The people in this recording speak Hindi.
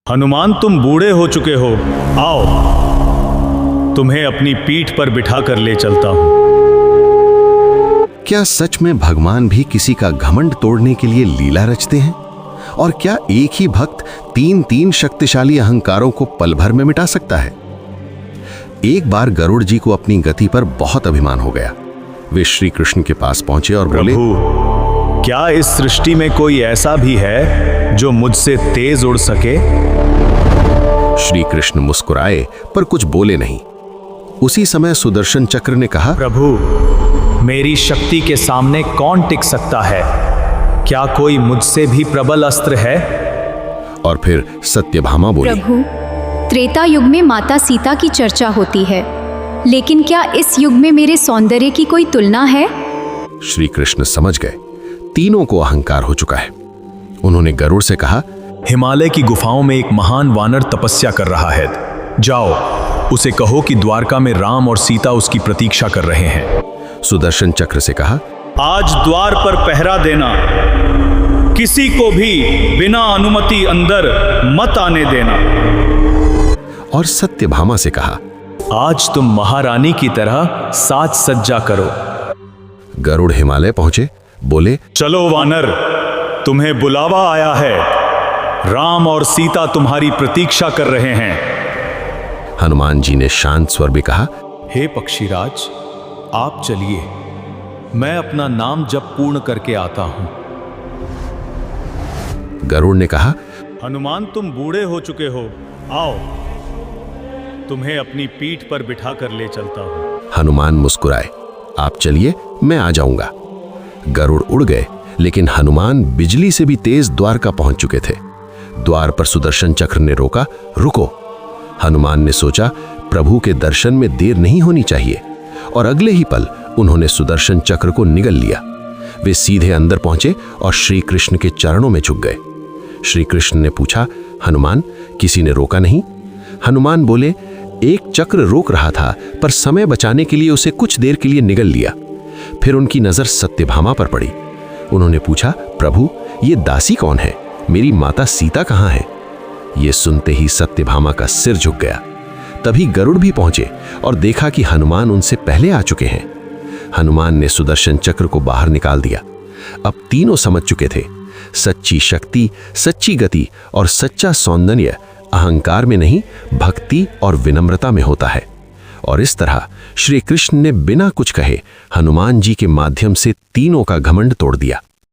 हनुमान तुम बूढ़े हो चुके हो, आओ तुम्हें अपनी पीठ पर बिठा कर ले चलता हूं। क्या सच में भगवान भी किसी का घमंड तोड़ने के लिए लीला रचते हैं? और क्या एक ही भक्त तीन शक्तिशाली अहंकारों को पल भर में मिटा सकता है? एक बार गरुड़ जी को अपनी गति पर बहुत अभिमान हो गया। वे श्री कृष्ण के पास पहुंचे और बोले, प्रभु, क्या इस सृष्टि में कोई ऐसा भी है जो मुझसे तेज उड़ सके? श्री कृष्ण मुस्कुराए पर कुछ बोले नहीं। उसी समय सुदर्शन चक्र ने कहा, प्रभु, मेरी शक्ति के सामने कौन टिक सकता है? क्या कोई मुझसे भी प्रबल अस्त्र है? और फिर सत्यभामा बोली, प्रभु, त्रेता युग में माता सीता की चर्चा होती है, लेकिन क्या इस युग में मेरे सौंदर्य की कोई तुलना है? श्री कृष्ण समझ गए तीनों को अहंकार हो चुका है। उन्होंने गरुड़ से कहा, हिमालय की गुफाओं में एक महान वानर तपस्या कर रहा है। जाओ, उसे कहो कि द्वारका में राम और सीता उसकी प्रतीक्षा कर रहे हैं। सुदर्शन चक्र से कहा, आज द्वार पर पहरा देना, किसी को भी बिना अनुमति अंदर मत आने देना। और सत्यभामा से कहा, आज तुम महारानी की तरह साज सज्जा करो। गरुड़ हिमालय पहुंचे, बोले, चलो वानर, तुम्हें बुलावा आया है। राम और सीता तुम्हारी प्रतीक्षा कर रहे हैं। हनुमान जी ने शांत स्वर में कहा, हे पक्षीराज, आप चलिए, मैं अपना नाम जप पूर्ण करके आता हूं। गरुड़ ने कहा, हनुमान तुम बूढ़े हो चुके हो, आओ तुम्हें अपनी पीठ पर बिठा कर ले चलता हूं। हनुमान मुस्कुराए, आप चलिए, मैं आ जाऊंगा। गरुड़ उड़ गए, लेकिन हनुमान बिजली से भी तेज द्वारका पहुंच चुके थे। द्वार पर सुदर्शन चक्र ने रोका, रुको। हनुमान ने सोचा, प्रभु के दर्शन में देर नहीं होनी चाहिए, और अगले ही पल उन्होंने सुदर्शन चक्र को निगल लिया। वे सीधे अंदर पहुंचे और श्री कृष्ण के चरणों में झुक गए। श्री कृष्ण ने पूछा, हनुमान, किसी ने रोका नहीं? हनुमान बोले, एक चक्र रोक रहा था, पर समय बचाने के लिए उसे कुछ देर के लिए निगल लिया। फिर उनकी नजर सत्यभामा पर पड़ी। उन्होंने पूछा, प्रभु, ये दासी कौन है? मेरी माता सीता कहाँ है? ये सुनते ही सत्यभामा का सिर झुक गया। तभी गरुड़ भी पहुंचे और देखा कि हनुमान उनसे पहले आ चुके हैं। हनुमान ने सुदर्शन चक्र को बाहर निकाल दिया। अब तीनों समझ चुके थे, सच्ची शक्ति, सच्ची गति और सच्चा सौंदर्य अहंकार में नहीं, भक्ति और विनम्रता में होता है। और इस तरह श्री कृष्ण ने बिना कुछ कहे हनुमान जी के माध्यम से तीनों का घमंड तोड़ दिया।